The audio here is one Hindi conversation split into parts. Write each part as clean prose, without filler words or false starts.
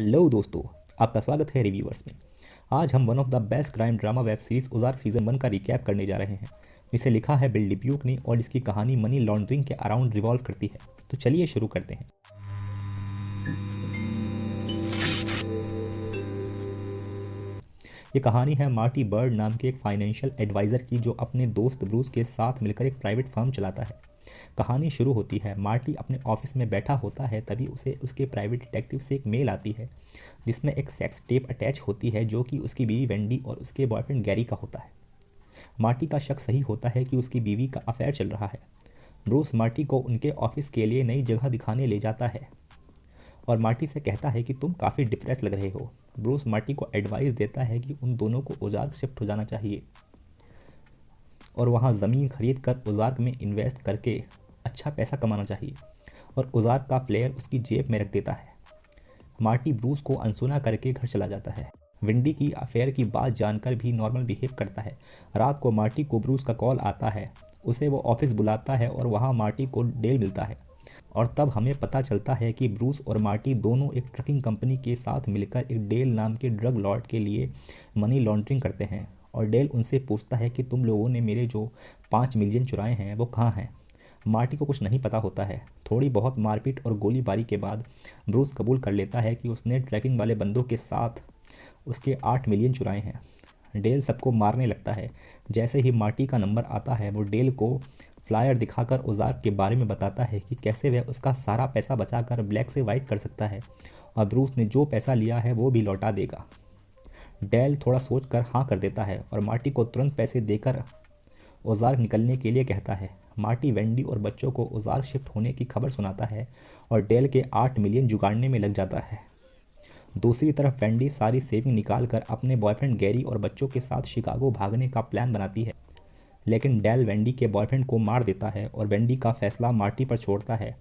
हेलो दोस्तों, आपका स्वागत है रिव्यूअर्स में। आज हम one of the best crime drama web series Ozark season 1 का रिकैप करने जा रहे हैं। इसे लिखा है बिल डिब्यूक ने और इसकी कहानी मनी लॉन्ड्रिंग के अराउंड रिवॉल्व करती है। तो चलिए शुरू करते हैं। ये कहानी है मार्टी बर्ड नाम के एक फाइनेंशियल एडवाइज़र की, जो अपने दोस्त ब्रूस के साथ मिलकर एक प्राइवेट फर्म चलाता है। कहानी शुरू होती है, मार्टी अपने ऑफिस में बैठा होता है, तभी उसे उसके प्राइवेट डिटेक्टिव से एक मेल आती है जिसमें एक सेक्स टेप अटैच होती है जो कि उसकी बीवी वेंडी और उसके बॉयफ्रेंड गैरी का होता है। मार्टी का शक सही होता है कि उसकी बीवी का अफेयर चल रहा है। ब्रूस मार्टी को उनके ऑफिस के लिए नई जगह दिखाने ले जाता है और मार्टी से कहता है कि तुम काफ़ी डिप्रेस लग रहे हो। ब्रूस मार्टी को एडवाइस देता है कि उन दोनों को ओजार्क शिफ्ट हो जाना चाहिए और वहाँ ज़मीन खरीद कर ओजार्क में इन्वेस्ट करके अच्छा पैसा कमाना चाहिए, और ओजार्क का फ्लेयर उसकी जेब में रख देता है। मार्टी ब्रूस को अनसुना करके घर चला जाता है। विंडी की अफेयर की बात जानकर भी नॉर्मल बिहेव करता है। रात को मार्टी को ब्रूस का कॉल आता है, उसे वो ऑफिस बुलाता है और वहाँ मार्टी को डेल मिलता है। और तब हमें पता चलता है कि ब्रूस और मार्टी दोनों एक ट्रकिंग कंपनी के साथ मिलकर एक डेल नाम के ड्रग लॉर्ड के लिए मनी लॉन्ड्रिंग करते हैं। और डेल उनसे पूछता है कि तुम लोगों ने मेरे जो 5 मिलियन चुराए हैं वो कहाँ हैं। मार्टी को कुछ नहीं पता होता है। थोड़ी बहुत मारपीट और गोलीबारी के बाद ब्रूस कबूल कर लेता है कि उसने ट्रैकिंग वाले बंदों के साथ उसके 8 मिलियन चुराए हैं। डेल सबको मारने लगता है। जैसे ही मार्टी का नंबर आता है, वो डेल को फ्लायर दिखाकर ओजार्क के बारे में बताता है कि कैसे वह उसका सारा पैसा बचाकर ब्लैक से वाइट कर सकता है और ब्रूस ने जो पैसा लिया है वो भी लौटा देगा। डेल थोड़ा सोचकर हाँ कर देता है और मार्टी को तुरंत पैसे देकर ओजार्क निकलने के लिए कहता है। मार्टी वेंडी और बच्चों को ओजार्क शिफ्ट होने की खबर सुनाता है और डेल के 8 मिलियन जुगाड़ने में लग जाता है। दूसरी तरफ वेंडी सारी सेविंग निकाल कर अपने बॉयफ्रेंड गैरी और बच्चों के साथ शिकागो भागने का प्लान बनाती है, लेकिन डेल वेंडी के बॉयफ्रेंड को मार देता है और वेंडी का फैसला मार्टी पर छोड़ता है।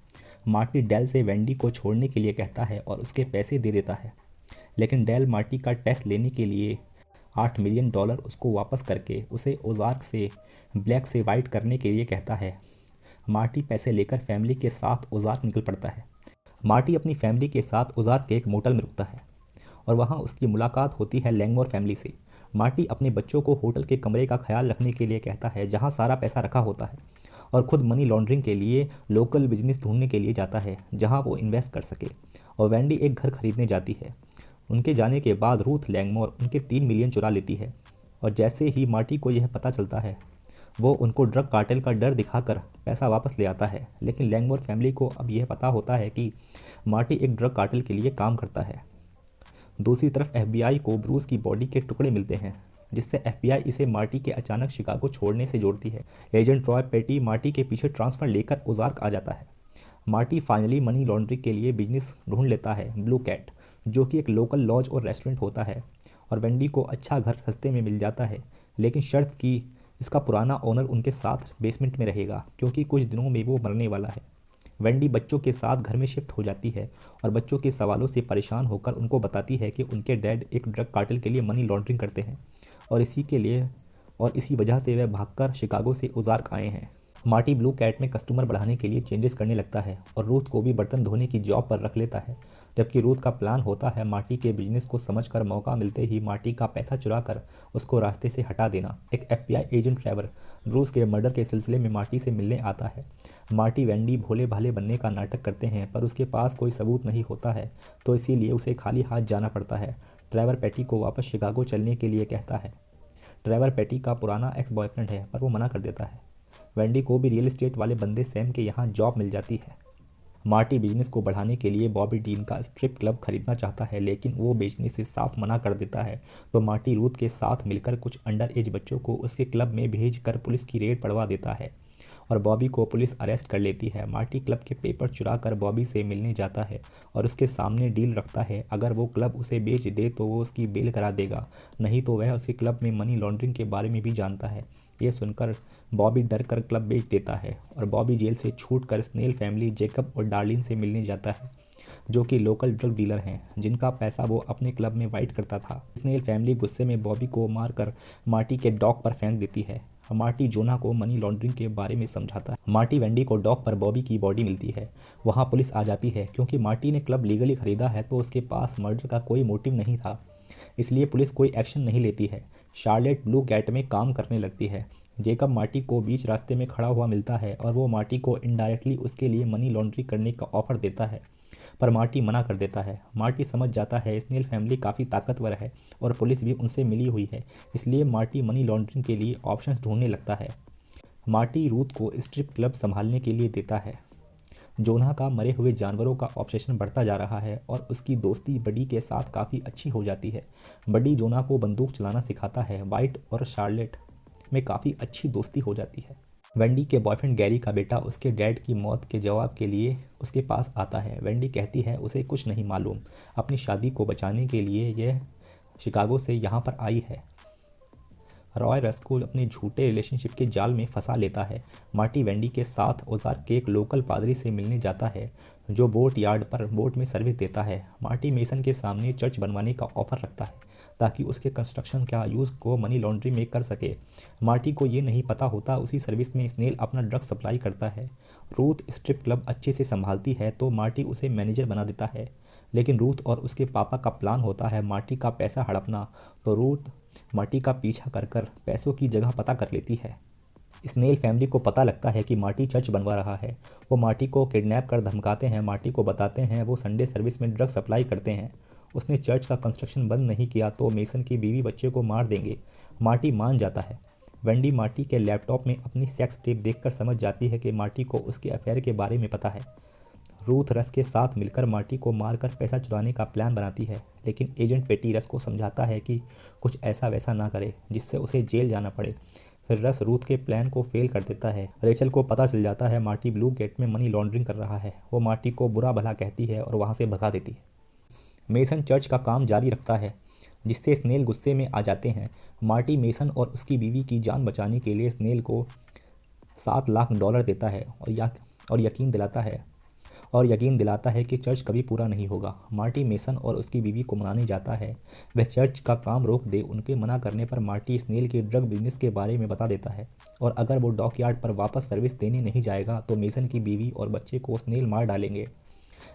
मार्टी डेल से वेंडी को छोड़ने के लिए कहता है और उसके पैसे दे देता है, लेकिन डेल मार्टी का टेस्ट लेने के लिए $8 मिलियन उसको वापस करके उसे ओजार्क से ब्लैक से वाइट करने के लिए कहता है। मार्टी पैसे लेकर फैमिली के साथ ओजार्क निकल पड़ता है। मार्टी अपनी फैमिली के साथ ओजार्क के एक मोटल में रुकता है और वहाँ उसकी मुलाकात होती है लैंगमोर फैमिली से। मार्टी अपने बच्चों को होटल के कमरे का ख्याल रखने के लिए कहता है जहाँ सारा पैसा रखा होता है, और खुद मनी लॉन्ड्रिंग के लिए लोकल बिजनेस ढूंढने के लिए जाता है जहाँ वो इन्वेस्ट कर सके। और वेंडी एक घर खरीदने जाती है। उनके जाने के बाद रूथ लैंगमोर उनके 3 मिलियन चुरा लेती है, और जैसे ही मार्टी को यह पता चलता है, वो उनको ड्रग कार्टेल का डर दिखाकर पैसा वापस ले आता है। लेकिन लैंगमोर फैमिली को अब यह पता होता है कि मार्टी एक ड्रग कार्टेल के लिए काम करता है। दूसरी तरफ एफबीआई को ब्रूस की बॉडी के टुकड़े मिलते हैं, जिससे एफबीआई इसे मार्टी के अचानक शिकागो छोड़ने से जोड़ती है। एजेंट रॉय पेटी मार्टी के पीछे ट्रांसफ़र लेकर ओजार्क आ जाता है। मार्टी फाइनली मनी लॉन्ड्रिंग के लिए बिजनेस ढूंढ लेता है, ब्लू कैट, जो कि एक लोकल लॉज और रेस्टोरेंट होता है। और वेंडी को अच्छा घर सस्ते में मिल जाता है, लेकिन शर्त कि इसका पुराना ओनर उनके साथ बेसमेंट में रहेगा, क्योंकि कुछ दिनों में वो मरने वाला है। वेंडी बच्चों के साथ घर में शिफ्ट हो जाती है और बच्चों के सवालों से परेशान होकर उनको बताती है कि उनके डैड एक ड्रग कार्टेल के लिए मनी लॉन्ड्रिंग करते हैं और इसी वजह से वह भागकर शिकागो से ओजार्क आए हैं। मार्टी ब्लू कैट में कस्टमर बढ़ाने के लिए चेंजेस करने लगता है और रूथ को भी बर्तन धोने की जॉब पर रख लेता है, जबकि रूथ का प्लान होता है मार्टी के बिजनेस को समझकर मौका मिलते ही मार्टी का पैसा चुराकर उसको रास्ते से हटा देना। एक एफबीआई एजेंट ट्रेवर ब्रूस के मर्डर के सिलसिले में मार्टी से मिलने आता है। मार्टी वेंडी भोले भाले बनने का नाटक करते हैं, पर उसके पास कोई सबूत नहीं होता है, तो इसीलिए उसे खाली हाथ जाना पड़ता है। ट्रेवर पेटी को वापस शिकागो चलने के लिए कहता है। ट्रेवर पेटी का पुराना एक्स बॉयफ्रेंड है, पर वो मना कर देता है। वेंडी को भी रियल एस्टेट वाले बंदे सैम के यहाँ जॉब मिल जाती है। मार्टी बिजनेस को बढ़ाने के लिए बॉबी डीन का स्ट्रिप क्लब खरीदना चाहता है, लेकिन वो बेचने से साफ मना कर देता है। तो मार्टी रूथ के साथ मिलकर कुछ अंडर एज बच्चों को उसके क्लब में भेज कर पुलिस की रेड पड़वा देता है और बॉबी को पुलिस अरेस्ट कर लेती है। मार्टी क्लब के पेपर चुरा कर बॉबी से मिलने जाता है और उसके सामने डील रखता है, अगर वो क्लब उसे बेच दे तो वो उसकी बेल करा देगा, नहीं तो वह उसके क्लब में मनी लॉन्ड्रिंग के बारे में भी जानता है। ये सुनकर बॉबी डर कर क्लब बेच देता है और बॉबी जेल से छूट कर स्नेल फैमिली जेकब और डार्लिन से मिलने जाता है, जो कि लोकल ड्रग डीलर हैं जिनका पैसा वो अपने क्लब में वाइट करता था। स्नेल फैमिली गुस्से में बॉबी को मारकर मार्टी के डॉग पर फेंक देती है। मार्टी जोना को मनी लॉन्ड्रिंग के बारे में समझाता है। मार्टी वेंडी को डॉक पर बॉबी की बॉडी मिलती है। वहाँ पुलिस आ जाती है क्योंकि मार्टी ने क्लब लीगली खरीदा है तो उसके पास मर्डर का कोई मोटिव नहीं था, इसलिए पुलिस कोई एक्शन नहीं लेती है। शार्लेट ब्लू कैट में काम करने लगती है। जेकब मार्टी को बीच रास्ते में खड़ा हुआ मिलता है और वो मार्टी को इनडायरेक्टली उसके लिए मनी लॉन्ड्री करने का ऑफर देता है, पर मार्टी मना कर देता है। मार्टी समझ जाता है स्नेल फैमिली काफ़ी ताकतवर है और पुलिस भी उनसे मिली हुई है, इसलिए मार्टी मनी लॉन्ड्रिंग के लिए ऑप्शंस ढूंढने लगता है। मार्टी रूथ को स्ट्रिप क्लब संभालने के लिए देता है। जोना का मरे हुए जानवरों का ऑब्सेशन बढ़ता जा रहा है और उसकी दोस्ती बडी के साथ काफ़ी अच्छी हो जाती है। बडी जोना को बंदूक चलाना सिखाता है। वाइट और शार्लेट में काफ़ी अच्छी दोस्ती हो जाती है। वेंडी के बॉयफ्रेंड गैरी का बेटा उसके डैड की मौत के जवाब के लिए उसके पास आता है। वेंडी कहती है उसे कुछ नहीं मालूम, अपनी शादी को बचाने के लिए यह शिकागो से यहाँ पर आई है। रॉय रस को अपने झूठे रिलेशनशिप के जाल में फंसा लेता है। मार्टी वेंडी के साथ ओजार्क के एक लोकल पादरी से मिलने जाता है जो बोट यार्ड पर बोट में सर्विस देता है। मार्टी मेसन के सामने चर्च बनवाने का ऑफर रखता है ताकि उसके कंस्ट्रक्शन का यूज़ को मनी लॉन्ड्री में कर सके। मार्टी को ये नहीं पता होता उसी सर्विस में स्नेल अपना ड्रग सप्लाई करता है। रूथ स्ट्रिप क्लब अच्छे से संभालती है तो मार्टी उसे मैनेजर बना देता है, लेकिन रूथ और उसके पापा का प्लान होता है मार्टी का पैसा हड़पना, तो रूथ मार्टी का पीछा कर पैसों की जगह पता कर लेती है। स्नेल फैमिली को पता लगता है कि मार्टी चर्च बनवा रहा है। वो मार्टी को किडनैप कर धमकाते हैं। मार्टी को बताते हैं वो संडे सर्विस में ड्रग सप्लाई करते हैं। उसने चर्च का कंस्ट्रक्शन बंद नहीं किया तो मेसन की बीवी बच्चे को मार देंगे। मार्टी मान जाता है। वेंडी मार्टी के लैपटॉप में अपनी सेक्स टेप देखकर समझ जाती है कि मार्टी को उसके अफेयर के बारे में पता है। रूथ रस के साथ मिलकर मार्टी को मारकर पैसा चुराने का प्लान बनाती है, लेकिन एजेंट पेटी रस को समझाता है कि कुछ ऐसा वैसा ना करे जिससे उसे जेल जाना पड़े। फिर रस रूथ के प्लान को फेल कर देता है। रेचल को पता चल जाता है मार्टी ब्लू गेट में मनी लॉन्ड्रिंग कर रहा है। वो मार्टी को बुरा भला कहती है और वहाँ से भगा देती है। मेसन चर्च का काम जारी रखता है, जिससे स्नेल गुस्से में आ जाते हैं। मार्टी मेसन और उसकी बीवी की जान बचाने के लिए स्नेल को $7 लाख देता है और यकीन दिलाता है कि चर्च कभी पूरा नहीं होगा। मार्टी मेसन और उसकी बीवी को मनाने जाता है वह चर्च का काम रोक दे। उनके मना करने पर मार्टी स्नेल के ड्रग बिजनेस के बारे में बता देता है और अगर वो डॉकयार्ड पर वापस सर्विस देने नहीं जाएगा तो मेसन की बीवी और बच्चे को स्नेल मार डालेंगे।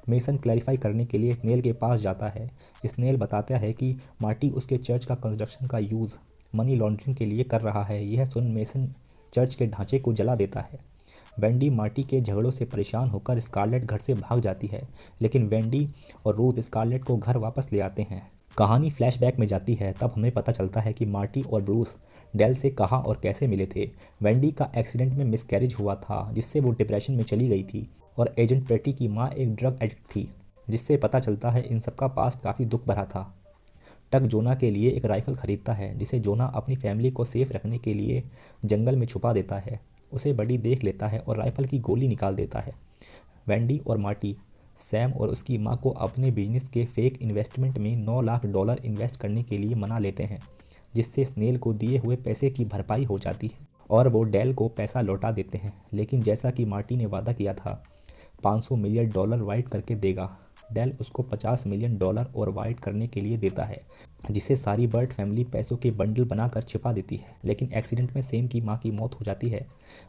मेसन क्लैरिफाई करने के लिए स्नेल के पास जाता है। स्नेल बताता है कि मार्टी उसके चर्च का कंस्ट्रक्शन का यूज़ मनी लॉन्ड्रिंग के लिए कर रहा है। यह सुन मेसन चर्च के ढांचे को जला देता है। वेंडी मार्टी के झगड़ों से परेशान होकर स्कारलेट घर से भाग जाती है, लेकिन वेंडी और रूथ स्कारलेट को घर वापस ले आते हैं। कहानी फ्लैशबैक में जाती है, तब हमें पता चलता है कि मार्टी और ब्रूस डेल से कहाँ और कैसे मिले थे। वेंडी का एक्सीडेंट में मिसकैरेज हुआ था जिससे वो डिप्रेशन में चली गई थी और एजेंट पेटी की माँ एक ड्रग एडिक्ट थी, जिससे पता चलता है इन सबका पास्ट काफ़ी दुख भरा था। टक जोना के लिए एक राइफ़ल खरीदता है जिसे जोना अपनी फैमिली को सेफ रखने के लिए जंगल में छुपा देता है। उसे बडी देख लेता है और राइफ़ल की गोली निकाल देता है। वेंडी और मार्टी सैम और उसकी माँ को अपने बिजनेस के फेक इन्वेस्टमेंट में $9 लाख इन्वेस्ट करने के लिए मना लेते हैं, जिससे स्नेल को दिए हुए पैसे की भरपाई हो जाती है और वो डेल को पैसा लौटा देते हैं। लेकिन जैसा कि मार्टी ने वादा किया था $500 मिलियन वाइट करके देगा, डेल उसको $50 मिलियन और वाइट करने के लिए देता है, जिसे सारी बर्ड फैमिली पैसों के बंडल बनाकर छिपा देती है। लेकिन एक्सीडेंट में सैम की मां की मौत हो जाती है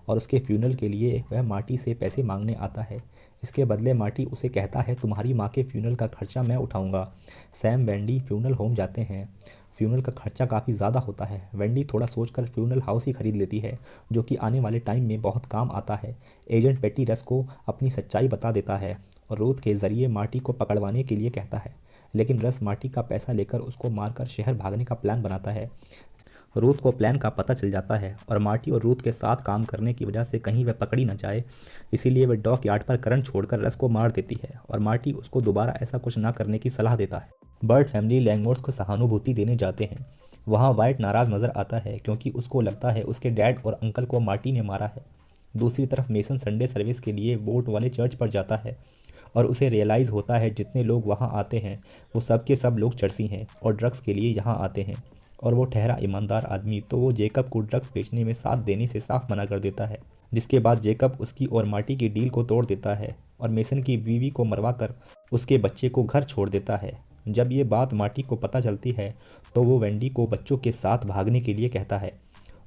और उसके फ्यूनरल के लिए वह मार्टी से पैसे मांगने आता है। इसके बदले मार्टी उसे कहता है तुम्हारी मां के फ्यूनरल का खर्चा मैं उठाऊंगा। सैम वेंडी फ्यूनरल होम जाते हैं। फ्यूनरल का खर्चा काफ़ी ज़्यादा होता है। वेंडी थोड़ा सोचकर फ्यूनरल हाउस ही खरीद लेती है, जो कि आने वाले टाइम में बहुत काम आता है। एजेंट पेटी रस को अपनी सच्चाई बता देता है और रूथ के ज़रिए मार्टी को पकड़वाने के लिए कहता है, लेकिन रस मार्टी का पैसा लेकर उसको मारकर शहर भागने का प्लान बनाता है। रूथ को प्लान का पता चल जाता है और मार्टी और रूथ के साथ काम करने की वजह से कहीं वह पकड़ी न जाए, इसीलिए वह डॉक यार्ड पर करंट छोड़कर रस को मार देती है और मार्टी उसको दोबारा ऐसा कुछ ना करने की सलाह देता है। बर्ड फैमिली लैंगमोर्स को सहानुभूति देने जाते हैं। वहाँ वाइट नाराज़ नज़र आता है क्योंकि उसको लगता है उसके डैड और अंकल को मार्टी ने मारा है। दूसरी तरफ मेसन संडे सर्विस के लिए बोट वाले चर्च पर जाता है और उसे रियलाइज़ होता है जितने लोग वहाँ आते हैं वो सब के सब लोग चर्सी हैं और ड्रग्स के लिए यहाँ आते हैं और वो ठहरा ईमानदार आदमी, तो वो जेकब को ड्रग्स बेचने में साथ देने से साफ मना कर देता है, जिसके बाद जेकब उसकी और मार्टी की डील को तोड़ देता है और मेसन की बीवी को मरवा कर उसके बच्चे को घर छोड़ देता है। जब ये बात मार्टी को पता चलती है तो वो वेंडी को बच्चों के साथ भागने के लिए कहता है।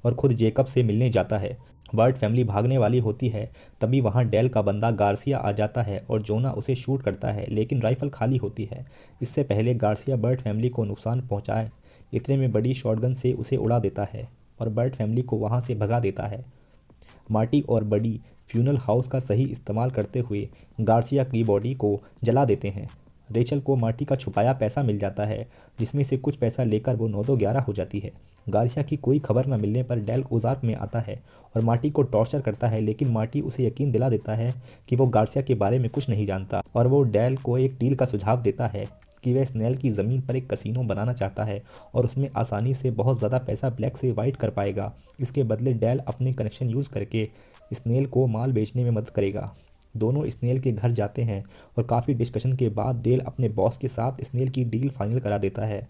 और खुद जेकब से मिलने जाता है। बर्ट फैमिली भागने वाली होती है, तभी वहाँ डेल का बंदा गार्सिया आ जाता है और जोना उसे शूट करता है, लेकिन राइफल खाली होती है। इससे पहले गार्सिया बर्ट फैमिली को नुकसान पहुँचाए इतने में बड़ी शॉटगन से उसे उड़ा देता है और बर्ट फैमिली को वहाँ से भगा देता है। मार्टी और बडी फ्यूनल हाउस का सही इस्तेमाल करते हुए गार्सिया की बॉडी को जला देते हैं। रेचल को मार्टी का छुपाया पैसा मिल जाता है, जिसमें से कुछ पैसा लेकर वो 9-11 हो जाती है। गार्सिया की कोई खबर न मिलने पर डेल ओजार्क में आता है और मार्टी को टॉर्चर करता है, लेकिन मार्टी उसे यकीन दिला देता है कि वो गार्सिया के बारे में कुछ नहीं जानता और वो डेल को एक डील का सुझाव देता है कि वह स्नेल की ज़मीन पर एक कसिनो बनाना चाहता है और उसमें आसानी से बहुत ज़्यादा पैसा ब्लैक से वाइट कर पाएगा। इसके बदले डेल अपने कनेक्शन यूज़ करके स्नेल को माल बेचने में मदद करेगा। दोनों स्नेल के घर जाते हैं और काफ़ी डिस्कशन के बाद डेल अपने बॉस के साथ स्नेल की डील फाइनल करा देता है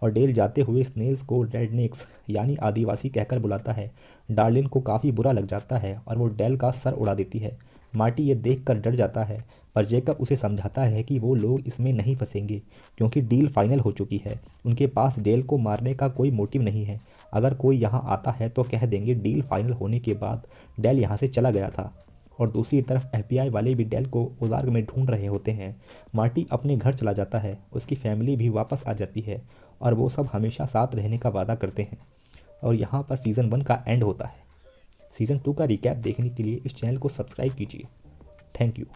और डेल जाते हुए स्नेल्स को रेडनेक्स यानी आदिवासी कहकर बुलाता है। डार्लिन को काफ़ी बुरा लग जाता है और वो डेल का सर उड़ा देती है। मार्टी ये देखकर डर जाता है, पर जेकब उसे समझाता है कि वो लोग इसमें नहीं फंसेंगे क्योंकि डील फाइनल हो चुकी है। उनके पास डेल को मारने का कोई मोटिव नहीं है। अगर कोई यहाँ आता है तो कह देंगे डील फाइनल होने के बाद डेल यहाँ से चला गया था। और दूसरी तरफ FBI वाले भी डेल को ओजार्क में ढूंढ रहे होते हैं। मार्टी अपने घर चला जाता है, उसकी फैमिली भी वापस आ जाती है और वो सब हमेशा साथ रहने का वादा करते हैं। और यहाँ पर सीज़न 1 का एंड होता है। सीज़न 2 का रिकैप देखने के लिए इस चैनल को सब्सक्राइब कीजिए। Thank you.